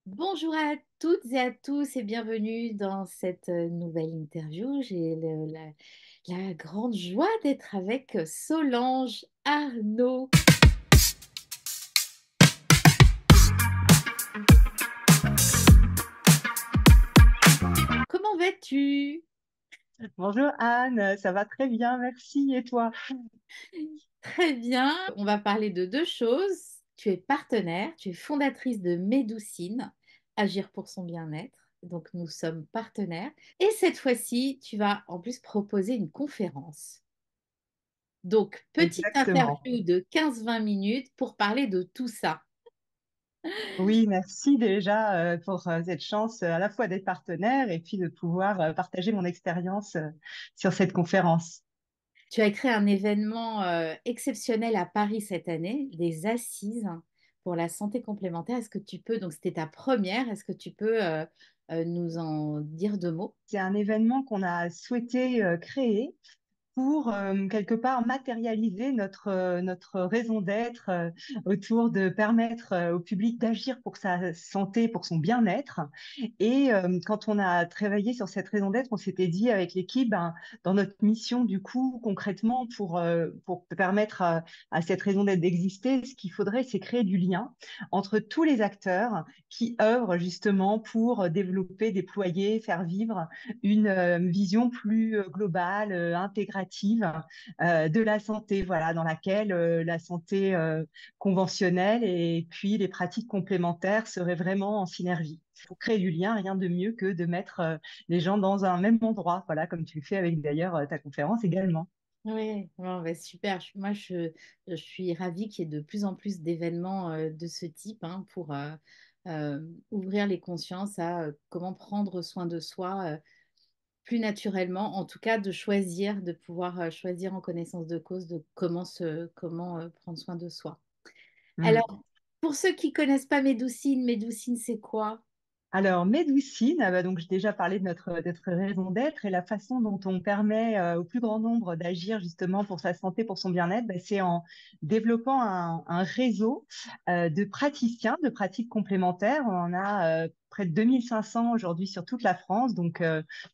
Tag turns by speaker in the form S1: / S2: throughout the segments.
S1: Bonjour à toutes et à tous et bienvenue dans cette nouvelle interview. J'ai la grande joie d'être avec Solange Arnaud. Comment vas-tu?
S2: Bonjour Anne, ça va très bien, merci. Et toi?
S1: Très bien. On va parler de deux choses. Tu es partenaire, tu es fondatrice de Médoucine, Agir pour son bien-être. Donc nous sommes partenaires. Et cette fois-ci, tu vas en plus proposer une conférence. Donc, petite
S2: Exactement.
S1: interview de 15-20 minutes pour parler de tout ça.
S2: Oui, merci déjà pour cette chance à la fois d'être partenaire et puis de pouvoir partager mon expérience sur cette conférence.
S1: Tu as créé un événement exceptionnel à Paris cette année, des assises pour la santé complémentaire. Est-ce que tu peux, donc c'était ta première, est-ce que tu peux nous en dire deux mots?
S2: C'est un événement qu'on a souhaité créer pour quelque part matérialiser notre raison d'être autour de permettre au public d'agir pour sa santé, pour son bien-être. Et quand on a travaillé sur cette raison d'être, on s'était dit avec l'équipe, ben, dans notre mission, du coup, concrètement, pour permettre à cette raison d'être d'exister, ce qu'il faudrait, c'est créer du lien entre tous les acteurs qui œuvrent justement pour développer, déployer, faire vivre une vision plus globale, intégrative de la santé, voilà, dans laquelle la santé conventionnelle et puis les pratiques complémentaires seraient vraiment en synergie. Pour créer du lien, rien de mieux que de mettre les gens dans un même endroit, voilà, comme tu le fais avec d'ailleurs ta conférence également.
S1: Oui, bon, bah, super. Je suis ravie qu'il y ait de plus en plus d'événements de ce type hein, pour ouvrir les consciences à comment prendre soin de soi plus naturellement, en tout cas de choisir, de pouvoir choisir en connaissance de cause de comment prendre soin de soi.
S2: Mm.
S1: Alors, pour ceux qui connaissent pas Médoucine, Médoucine, c'est quoi?
S2: Alors, Médoucine, bah, donc j'ai déjà parlé de notre raison d'être et la façon dont on permet au plus grand nombre d'agir justement pour sa santé, pour son bien-être, bah, c'est en développant un réseau de praticiens, de pratiques complémentaires. On en a près de 2500 aujourd'hui sur toute la France. Donc,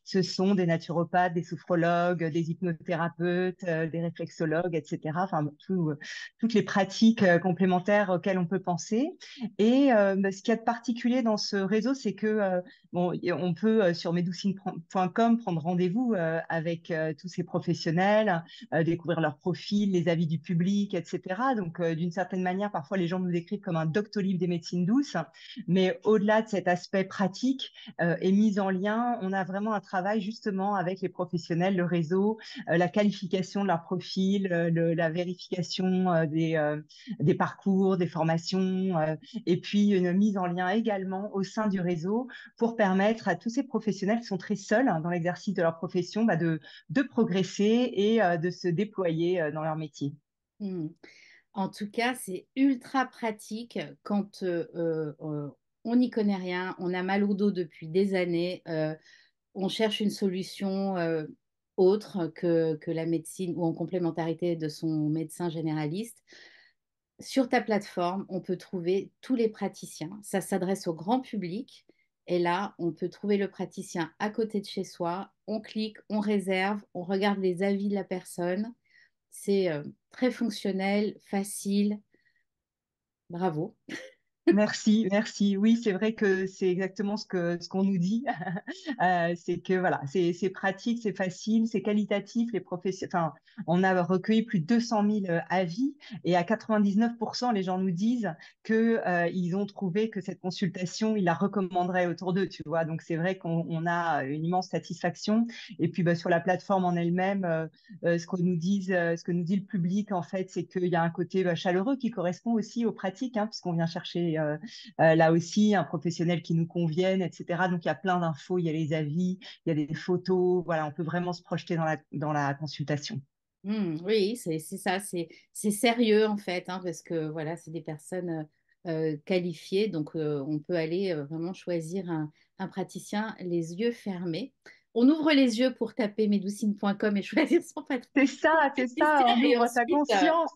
S2: ce sont des naturopathes, des sophrologues, des hypnothérapeutes, des réflexologues, etc. Enfin, toutes les pratiques complémentaires auxquelles on peut penser. Et bah, ce qu'il y a de particulier dans ce réseau, c'est que bon, on peut sur medoucine.com prendre rendez-vous avec tous ces professionnels, découvrir leurs profils, les avis du public, etc. Donc, d'une certaine manière, parfois les gens nous décrivent comme un doctolib des médecines douces, mais au-delà de cet aspect pratique et mise en lien, on a vraiment un travail justement avec les professionnels, le réseau, la qualification de leur profil, la vérification des parcours, des formations. Et puis une mise en lien également au sein du réseau pour permettre à tous ces professionnels qui sont très seuls hein, dans l'exercice de leur profession bah, de progresser et de se déployer dans leur métier.
S1: Hmm. En tout cas, c'est ultra pratique quand on n'y connaît rien, on a mal au dos depuis des années, on cherche une solution autre que la médecine ou en complémentarité de son médecin généraliste. Sur ta plateforme, on peut trouver tous les praticiens. Ça s'adresse au grand public. Et là, on peut trouver le praticien à côté de chez soi. On clique, on réserve, on regarde les avis de la personne. C'est très fonctionnel, facile. Bravo.
S2: Merci, merci. Oui, c'est vrai que c'est exactement ce qu'on nous dit. C'est que voilà, c'est pratique, c'est facile, c'est qualitatif. Enfin, on a recueilli plus de 200 000 avis et à 99%, les gens nous disent que ils ont trouvé que cette consultation, ils la recommanderaient autour d'eux, tu vois. Donc c'est vrai qu'on a une immense satisfaction. Et puis bah, sur la plateforme en elle-même, ce que nous dit le public en fait, c'est qu'il y a un côté bah, chaleureux qui correspond aussi aux pratiques, hein, puisqu'on vient chercher là aussi un professionnel qui nous convienne, etc. Donc il y a plein d'infos, il y a les avis, il y a des photos, voilà, on peut vraiment se projeter dans la consultation.
S1: Oui, c'est ça, c'est sérieux en fait, hein, parce que voilà, c'est des personnes qualifiées, donc on peut aller vraiment choisir un praticien les yeux fermés. on ouvre les yeux pour taper médoucine.com et choisir son patrimoine
S2: C'est ça,
S1: bénéficiaire
S2: on
S1: et
S2: ouvre sa
S1: ensuite,
S2: conscience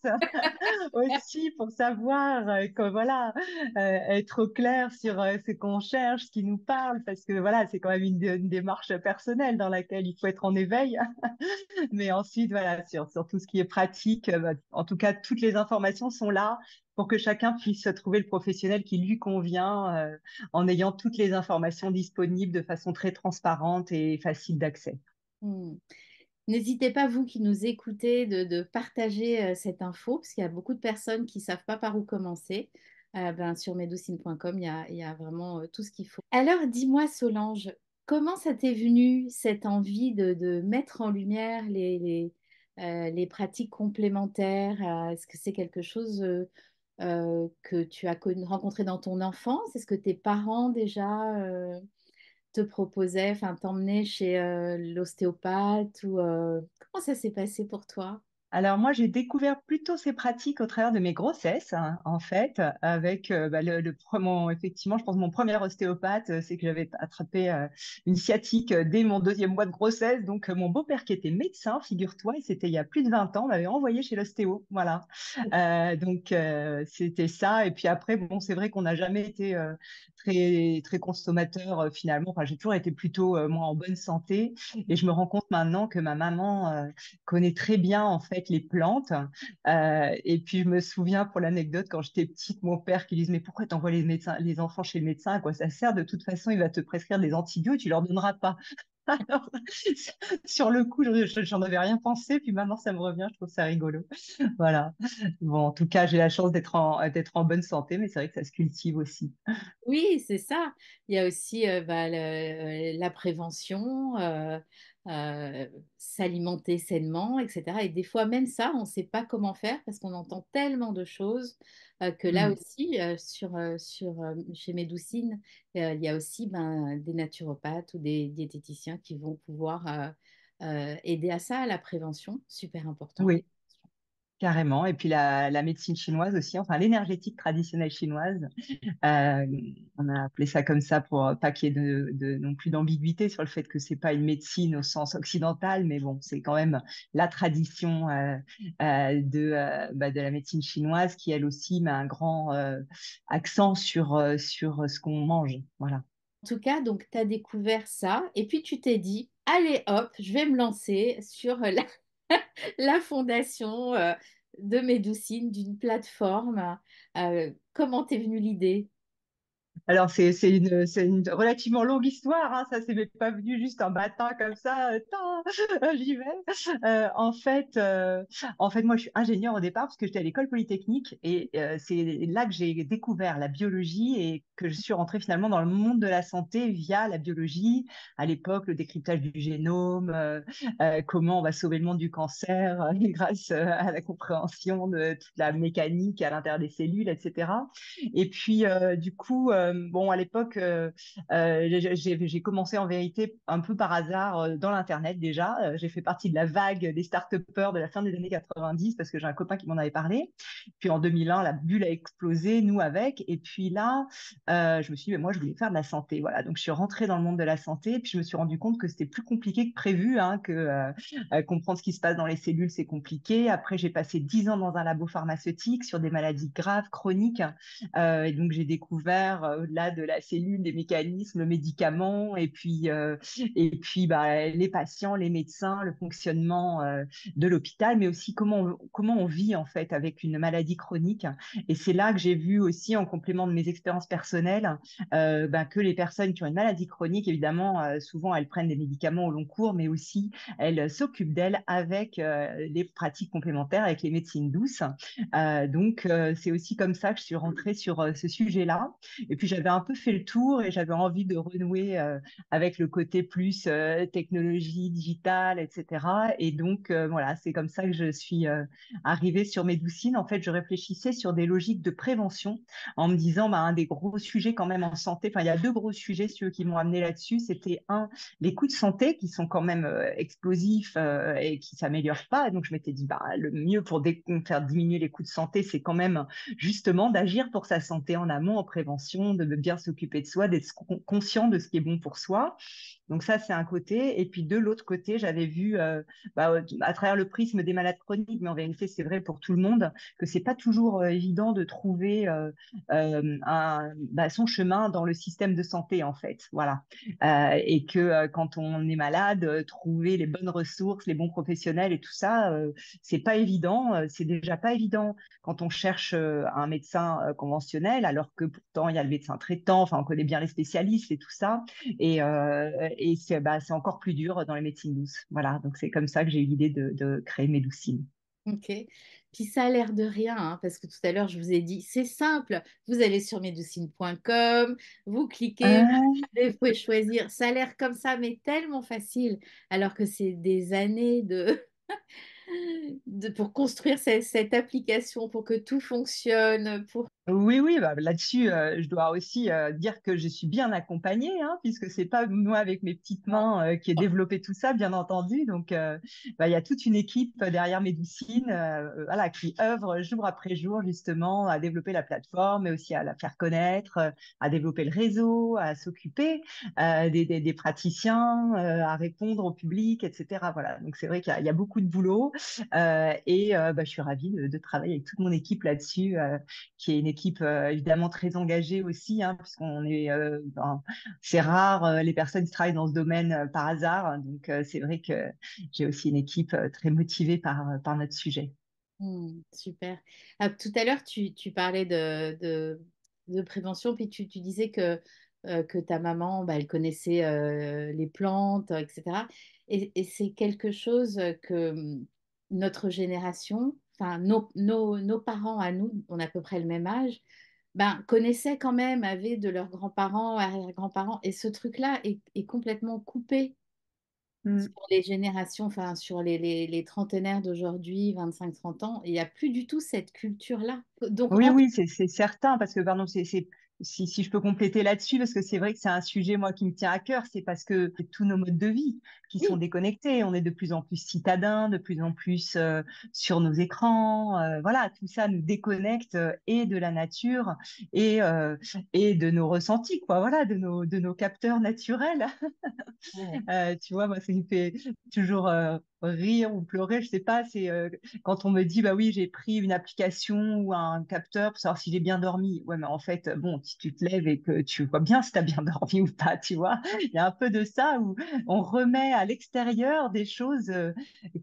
S2: aussi pour savoir que voilà, être au clair sur ce qu'on cherche, ce qui nous parle, parce que voilà, c'est quand même une démarche personnelle dans laquelle il faut être en éveil. Mais ensuite, voilà, sur tout ce qui est pratique, bah, en tout cas, toutes les informations sont là pour que chacun puisse trouver le professionnel qui lui convient, en ayant toutes les informations disponibles de façon très transparente et facile d'accès.
S1: hmm. N'hésitez pas, vous qui nous écoutez, de partager cette info, parce qu'il y a beaucoup de personnes qui ne savent pas par où commencer. Ben, sur medoucine.com, il y a vraiment tout ce qu'il faut. Alors, dis-moi, Solange, comment ça t'est venu, cette envie de mettre en lumière les pratiques complémentaires? Est-ce que c'est quelque chose que tu as rencontré dans ton enfance? Est-ce que tes parents déjà te proposait, enfin, t'emmener chez l'ostéopathe ou comment ça s'est passé pour toi?
S2: Alors moi, j'ai découvert plutôt ces pratiques au travers de mes grossesses, hein, en fait, avec bah, effectivement, je pense mon premier ostéopathe, c'est que j'avais attrapé une sciatique dès mon deuxième mois de grossesse. Donc mon beau-père qui était médecin, figure-toi, et c'était il y a plus de 20 ans, m'avait envoyé chez l'ostéo, voilà. Donc c'était ça. Et puis après, bon, c'est vrai qu'on n'a jamais été très très consommateur finalement. Enfin, j'ai toujours été plutôt moi en bonne santé, et je me rends compte maintenant que ma maman connaît très bien en fait les plantes. Et puis je me souviens pour l'anecdote quand j'étais petite, mon père qui disait mais pourquoi t'envoies les enfants chez le médecin? À quoi ça sert? De toute façon, il va te prescrire des antibiotiques, tu leur donneras pas. Alors, sur le coup, j'en avais rien pensé, puis maintenant ça me revient, je trouve ça rigolo. Voilà. Bon, en tout cas, j'ai la chance d'être en bonne santé, mais c'est vrai que ça se cultive aussi.
S1: Oui, c'est ça. Il y a aussi bah, la prévention, s'alimenter sainement, etc. Et des fois, même ça, on ne sait pas comment faire parce qu'on entend tellement de choses que là
S2: Mm.
S1: aussi, chez Médoucine, il y a aussi ben, des naturopathes ou des diététiciens qui vont pouvoir aider à ça, à la prévention, super important.
S2: Oui. Carrément. Et puis la médecine chinoise aussi, enfin l'énergétique traditionnelle chinoise. Euh, on a appelé ça comme ça pour pas qu'il y ait non plus d'ambiguïté sur le fait que c'est pas une médecine au sens occidental, mais bon, c'est quand même la tradition de la médecine chinoise qui elle aussi met un grand accent sur ce qu'on mange. Voilà.
S1: En tout cas, donc, tu as découvert ça et puis tu t'es dit, allez hop, je vais me lancer sur la fondation de Médoucine, d'une plateforme. Comment t'es venue l'idée?
S2: Alors, c'est une relativement longue histoire, hein. Ça, c'est pas venu juste un matin comme ça, j'y vais. En fait, moi, je suis ingénieure au départ parce que j'étais à l'école polytechnique et c'est là que j'ai découvert la biologie et que je suis rentrée finalement dans le monde de la santé via la biologie. À l'époque, le décryptage du génome, comment on va sauver le monde du cancer grâce à la compréhension de toute la mécanique à l'intérieur des cellules, etc. Et puis, du coup, bon, à l'époque, j'ai commencé en vérité un peu par hasard dans l'Internet déjà. J'ai fait partie de la vague des start-upers de la fin des années 90 parce que j'ai un copain qui m'en avait parlé. Puis en 2001, la bulle a explosé, nous avec. Et puis là, je me suis dit, mais moi, je voulais faire de la santé. Voilà. Donc, je suis rentrée dans le monde de la santé. Et puis, je me suis rendu compte que c'était plus compliqué que prévu, hein, que comprendre ce qui se passe dans les cellules, c'est compliqué. Après, j'ai passé 10 ans dans un labo pharmaceutique sur des maladies graves, chroniques. Et donc, j'ai découvert, au-delà de la cellule, les mécanismes, le médicament, et puis bah, les patients, les médecins, le fonctionnement de l'hôpital, mais aussi comment on vit en fait avec une maladie chronique. Et c'est là que j'ai vu aussi, en complément de mes expériences personnelles, bah, que les personnes qui ont une maladie chronique, évidemment, souvent elles prennent des médicaments au long cours, mais aussi elles s'occupent d'elles avec les pratiques complémentaires, avec les médecines douces. Donc, c'est aussi comme ça que je suis rentrée sur ce sujet-là. Et puis, j'avais un peu fait le tour et j'avais envie de renouer avec le côté plus technologie, digitale, etc. Et donc, voilà, c'est comme ça que je suis arrivée sur Médoucine. En fait, je réfléchissais sur des logiques de prévention en me disant, bah, un des gros sujets quand même en santé, enfin, il y a deux gros sujets, ceux qui m'ont amené là-dessus, c'était un, les coûts de santé qui sont quand même explosifs et qui s'améliorent pas. Et donc, je m'étais dit, bah, le mieux pour faire diminuer les coûts de santé, c'est quand même justement d'agir pour sa santé en amont, en prévention, de bien s'occuper de soi, d'être conscient de ce qui est bon pour soi. Donc ça, c'est un côté. Et puis de l'autre côté, j'avais vu à travers le prisme des malades chroniques, mais en vérité, c'est vrai pour tout le monde, que c'est pas toujours évident de trouver son chemin dans le système de santé, en fait. Voilà. Et que quand on est malade, trouver les bonnes ressources, les bons professionnels et tout ça, c'est pas évident. C'est déjà pas évident quand on cherche un médecin conventionnel, alors que pourtant il y a le médecin traitant, enfin on connaît bien les spécialistes et tout ça. Et c'est encore plus dur dans les médecines douces. Voilà, donc c'est comme ça que j'ai eu l'idée de créer Médoucine.
S1: Ok. Puis ça a l'air de rien, hein, parce que tout à l'heure, je vous ai dit, c'est simple. Vous allez sur medoucine.com, vous cliquez, vous pouvez choisir. Ça a l'air comme ça, mais tellement facile, alors que c'est des années pour construire cette application, pour que tout fonctionne, pour...
S2: Oui, oui, bah, là-dessus, je dois aussi dire que je suis bien accompagnée, hein, puisque c'est pas moi avec mes petites mains qui ai développé tout ça, bien entendu. Donc, il y a toute une équipe derrière Médoucine, voilà, qui œuvre jour après jour justement à développer la plateforme, mais aussi à la faire connaître, à développer le réseau, à s'occuper des praticiens, à répondre au public, etc. Voilà. Donc, c'est vrai qu'il y a beaucoup de boulot je suis ravie de travailler avec toute mon équipe là-dessus. Qui est une équipe évidemment très engagée aussi, hein, puisqu'on est, c'est rare les personnes qui travaillent dans ce domaine par hasard. Donc c'est vrai que j'ai aussi une équipe très motivée par notre sujet.
S1: Super. Ah, tout à l'heure, tu parlais de prévention, puis tu disais que ta maman, bah, elle connaissait les plantes, etc. Et c'est quelque chose que notre génération, enfin nos parents à nous, on a à peu près le même âge, ben, connaissaient quand même, avaient de leurs grands-parents, arrière-grands-parents, et ce truc-là est complètement coupé
S2: Mm.
S1: sur les générations, enfin sur les trentenaires d'aujourd'hui, 25-30 ans, il n'y a plus du tout cette culture-là. Donc,
S2: Oui, oui, c'est certain, parce que, pardon, si je peux compléter là-dessus, parce que c'est vrai que c'est un sujet, moi, qui me tient à cœur, c'est parce que c'est tous nos modes de vie qui sont
S1: oui,
S2: déconnectés. On est de plus en plus citadins, de plus en plus sur nos écrans. Voilà, tout ça nous déconnecte et de la nature et, euh, et de nos ressentis, quoi. Voilà, de nos capteurs naturels. Tu vois, moi, ça me fait toujours rire ou pleurer, je sais pas. C'est quand on me dit, bah oui, j'ai pris une application ou un capteur pour savoir si j'ai bien dormi. Ouais, mais en fait, bon, si tu te lèves et que tu vois bien si tu as bien dormi ou pas, tu vois, il y a un peu de ça où on remet à l'extérieur des choses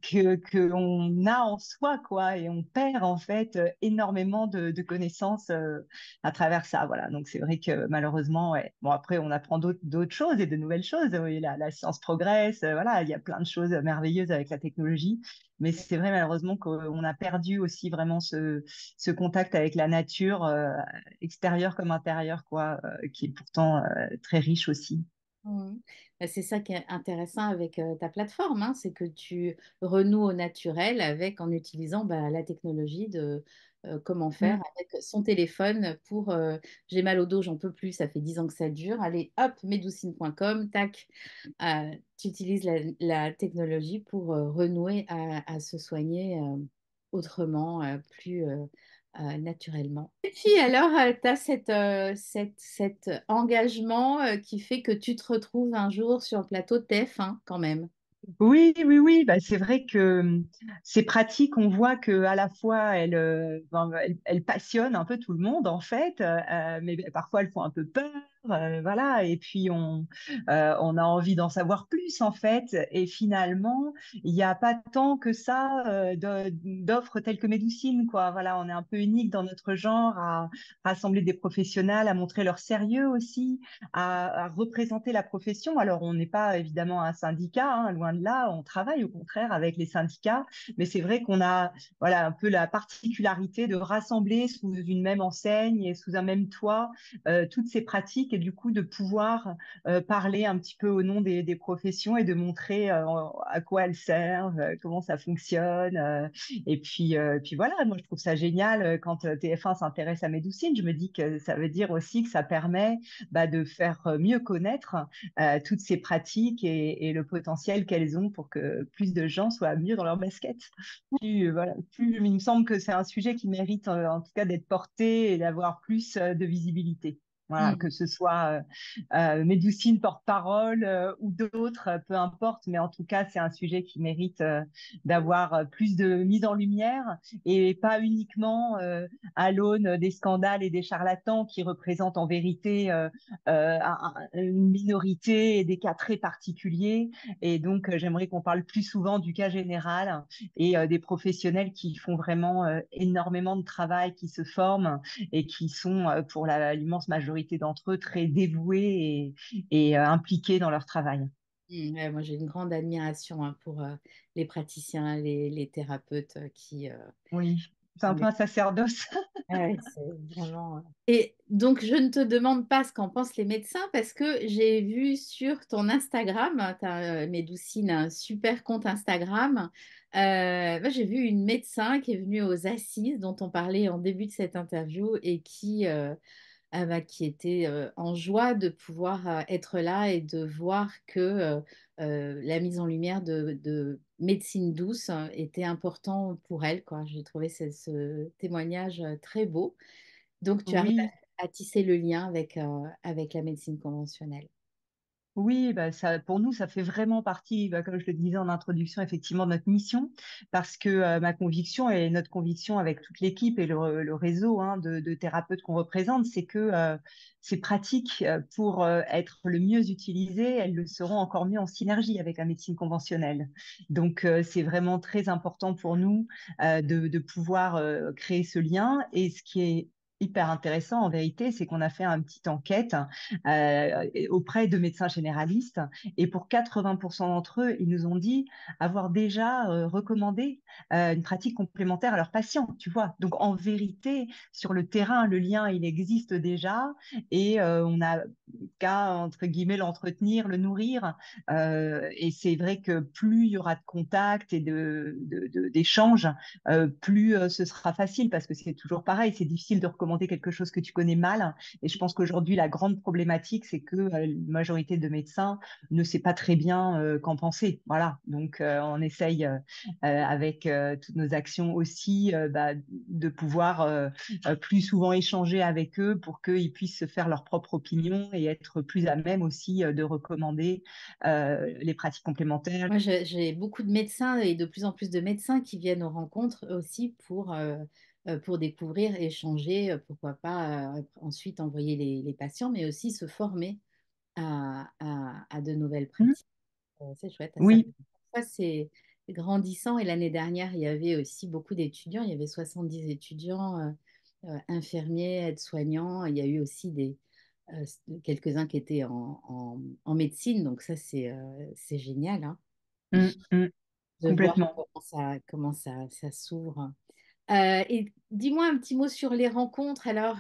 S2: que on a en soi, quoi, et on perd en fait énormément de connaissances à travers ça. Voilà. Donc c'est vrai que malheureusement, ouais. Bon, après, on apprend d'autres choses et de nouvelles choses. Oui, la science progresse. Voilà, il y a plein de choses merveilleuses avec la technologie. Mais c'est vrai malheureusement qu'on a perdu aussi vraiment ce contact avec la nature, extérieure comme intérieure, quoi, qui est pourtant très riche aussi.
S1: mhm. Bah, c'est ça qui est intéressant avec ta plateforme, hein, c'est que tu renoues au naturel avec en utilisant bah, la technologie de comment faire
S2: Mm.
S1: avec son téléphone pour j'ai mal au dos, j'en peux plus, ça fait 10 ans que ça dure. Allez, hop, medoucine.com, tac, tu utilises la technologie pour renouer à se soigner autrement, plus naturellement. Et puis alors, tu as cet engagement qui fait que tu te retrouves un jour sur le plateau de TF1 quand même.
S2: Oui, oui, oui, bah, c'est vrai que ces pratiques, on voit que à la fois elles passionnent un peu tout le monde en fait, mais parfois elles font un peu peur, voilà. Et puis on a envie d'en savoir plus en fait. Et finalement, il n'y a pas tant que ça d'offres telles que Médoucine, quoi. Voilà, on est un peu unique dans notre genre à rassembler des professionnels, à montrer leur sérieux aussi, à représenter la profession. Alors, on n'est pas évidemment un syndicat, hein, loin de là, on travaille au contraire avec les syndicats, mais c'est vrai qu'on a voilà, un peu la particularité de rassembler sous une même enseigne et sous un même toit toutes ces pratiques et du coup de pouvoir parler un petit peu au nom des professions et de montrer à quoi elles servent, comment ça fonctionne. Et puis voilà, moi je trouve ça génial quand TF1 s'intéresse à Médoucine. Je me dis que ça veut dire aussi que ça permet de faire mieux connaître toutes ces pratiques et le potentiel qu'elles ont pour que plus de gens soient mieux dans leur basket. Voilà, il me semble que c'est un sujet qui mérite en tout cas d'être porté et d'avoir plus de visibilité. Voilà, que
S1: Mm.
S2: ce soit Médoucine porte-parole ou d'autres, peu importe, mais en tout cas, c'est un sujet qui mérite d'avoir plus de mise en lumière et pas uniquement à l'aune des scandales et des charlatans qui représentent en vérité une minorité et des cas très particuliers. Et donc, j'aimerais qu'on parle plus souvent du cas général et des professionnels qui font vraiment énormément de travail, qui se forment et qui sont, pour l'immense majorité d'entre eux, très dévoués et impliqués dans leur travail.
S1: Ouais, moi, j'ai une grande admiration hein, pour les praticiens, les thérapeutes
S2: Oui, c'est
S1: qui
S2: un peu
S1: mettent.
S2: un sacerdoce.
S1: Ah ouais, c'est vraiment. Et donc, je ne te demande pas ce qu'en pensent les médecins parce que j'ai vu sur ton Instagram, tu as, Médoucine, un super compte Instagram. Moi, j'ai vu une médecin qui est venue aux assises dont on parlait en début de cette interview et qui était en joie de pouvoir être là et de voir que la mise en lumière de médecine douce était important pour elle, quoi. J'ai trouvé ce témoignage très beau. Donc, tu arrives
S2: Oui,
S1: à tisser le lien avec la médecine conventionnelle.
S2: oui, bah ça, pour nous, ça fait vraiment partie, bah, comme je le disais en introduction, effectivement, de notre mission, parce que ma conviction et notre conviction avec toute l'équipe et le réseau hein, de thérapeutes qu'on représente, c'est que ces pratiques, pour être le mieux utilisées, elles le seront encore mieux en synergie avec la médecine conventionnelle. Donc, c'est vraiment très important pour nous de pouvoir créer ce lien. Et ce qui est hyper intéressant, en vérité, c'est qu'on a fait une petite enquête auprès de médecins généralistes. Et pour 80% d'entre eux, ils nous ont dit avoir déjà recommandé une pratique complémentaire à leurs patients, tu vois. Donc, en vérité, sur le terrain, le lien, il existe déjà et on n'a qu'à, entre guillemets, l'entretenir, le nourrir. Et c'est vrai que plus il y aura de contacts et d'échanges, plus ce sera facile parce que c'est toujours pareil, c'est difficile de recommander quelque chose que tu connais mal et je pense qu'aujourd'hui, la grande problématique, c'est que la majorité de médecins ne sait pas très bien qu'en penser. Voilà. Donc, on essaye avec toutes nos actions aussi bah, de pouvoir plus souvent échanger avec eux pour qu'ils puissent se faire leur propre opinion et être plus à même aussi de recommander les pratiques complémentaires.
S1: Moi, j'ai beaucoup de médecins et de plus en plus de médecins qui viennent aux rencontres aussi pour découvrir, échanger, pourquoi pas ensuite envoyer les patients, mais aussi se former à de nouvelles
S2: Hmm.
S1: pratiques. C'est chouette.
S2: Oui,
S1: Ça, c'est grandissant. Et l'année dernière, il y avait aussi beaucoup d'étudiants. Il y avait 70 étudiants, infirmiers, aides-soignants. Il y a eu aussi quelques-uns qui étaient en médecine. Donc ça, c'est génial, hein,
S2: hmm, hmm,
S1: de voir
S2: complètement.
S1: comment ça s'ouvre. Et dis-moi un petit mot sur les rencontres. Alors,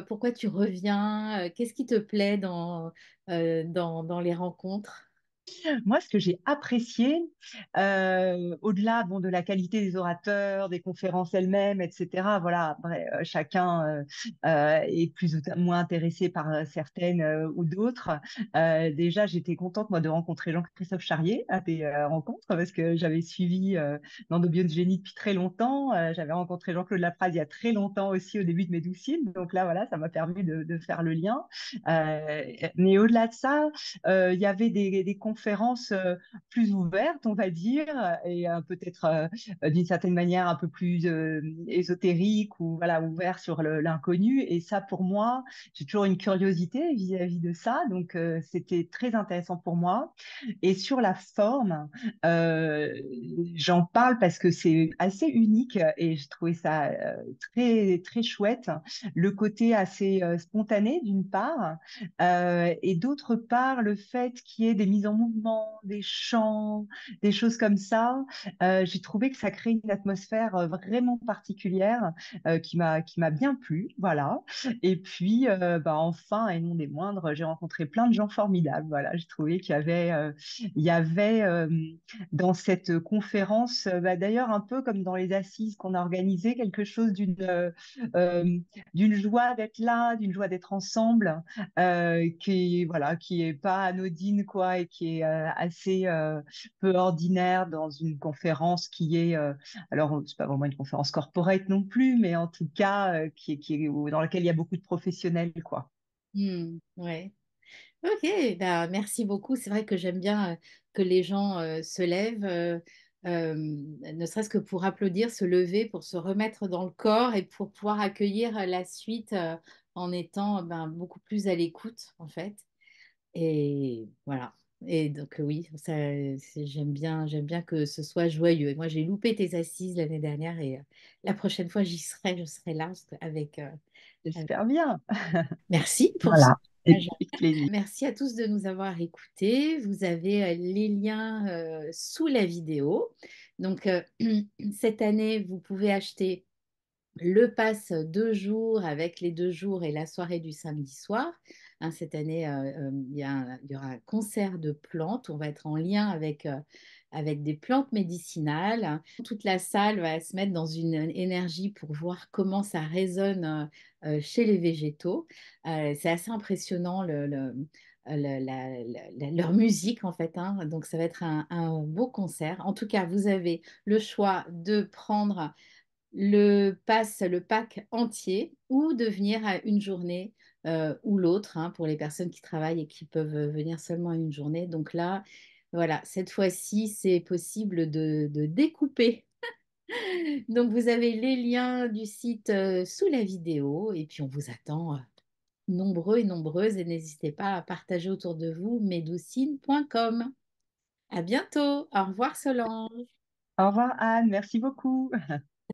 S1: pourquoi tu reviens? Qu'est-ce qui te plaît dans les rencontres?
S2: Moi, ce que j'ai apprécié, au-delà bon, de la qualité des orateurs, des conférences elles-mêmes, etc., voilà, après, chacun est plus ou moins intéressé par certaines ou d'autres. Déjà, j'étais contente, moi, de rencontrer Jean-Christophe Charrier à des rencontres parce que j'avais suivi l'endobiogénie depuis très longtemps. J'avais rencontré Jean-Claude Laprade il y a très longtemps aussi au début de Médoucine. Donc là, voilà, ça m'a permis de faire le lien. Mais au-delà de ça, il y avait des conférences plus ouvertes, on va dire, et peut-être d'une certaine manière un peu plus ésotérique ou voilà, ouvert sur l'inconnu. Et ça, pour moi, j'ai toujours une curiosité vis-à-vis de ça. Donc, c'était très intéressant pour moi. Et sur la forme, euh, j'en parle parce que c'est assez unique et je trouvais ça très, très chouette. Le côté assez spontané, d'une part, et d'autre part, le fait qu'il y ait des mises en mouvement, des chants, des choses comme ça, j'ai trouvé que ça crée une atmosphère vraiment particulière qui m'a bien plu, voilà. Et puis, bah, enfin, et non des moindres, j'ai rencontré plein de gens formidables, voilà. J'ai trouvé qu'il y avait dans cette conférence, bah, d'ailleurs un peu comme dans les assises qu'on a organisées, quelque chose d'une joie d'être là, d'une joie d'être ensemble qui voilà, qui est pas anodine quoi et qui est assez peu ordinaire dans une conférence qui est alors c'est pas vraiment une conférence corporate non plus, mais en tout cas dans laquelle il y a beaucoup de professionnels quoi.
S1: Ouais. Ok, bah, merci beaucoup. C'est vrai que j'aime bien que les gens se lèvent, ne serait-ce que pour applaudir, se lever, pour se remettre dans le corps et pour pouvoir accueillir la suite en étant ben, beaucoup plus à l'écoute, en fait. Et voilà. Et donc oui, ça, j'aime bien que ce soit joyeux. Et moi, j'ai loupé tes assises l'année dernière et la prochaine fois, j'y serai, je serai là avec,
S2: J'espère bien.
S1: merci pour ce
S2: Voilà,
S1: partage.
S2: avec plaisir.
S1: Merci à tous de nous avoir écoutés. Vous avez les liens sous la vidéo. Donc, cette année, vous pouvez acheter le pass 2 jours avec les 2 jours et la soirée du samedi soir. Hein, cette année, il y aura un concert de plantes. On va être en lien avec des plantes médicinales. Hein. Toute la salle va se mettre dans une énergie pour voir comment ça résonne chez les végétaux. C'est assez impressionnant leur musique en fait. Hein. Donc ça va être un beau concert. En tout cas, vous avez le choix de prendre le pack entier ou de venir à une journée ou l'autre hein, pour les personnes qui travaillent et qui peuvent venir seulement à une journée. Donc là, voilà, cette fois-ci, c'est possible de découper. Donc vous avez les liens du site sous la vidéo et puis on vous attend nombreux et nombreuses et n'hésitez pas à partager autour de vous medoucine.com. À bientôt. Au revoir Solange.
S2: Au revoir Anne, merci beaucoup.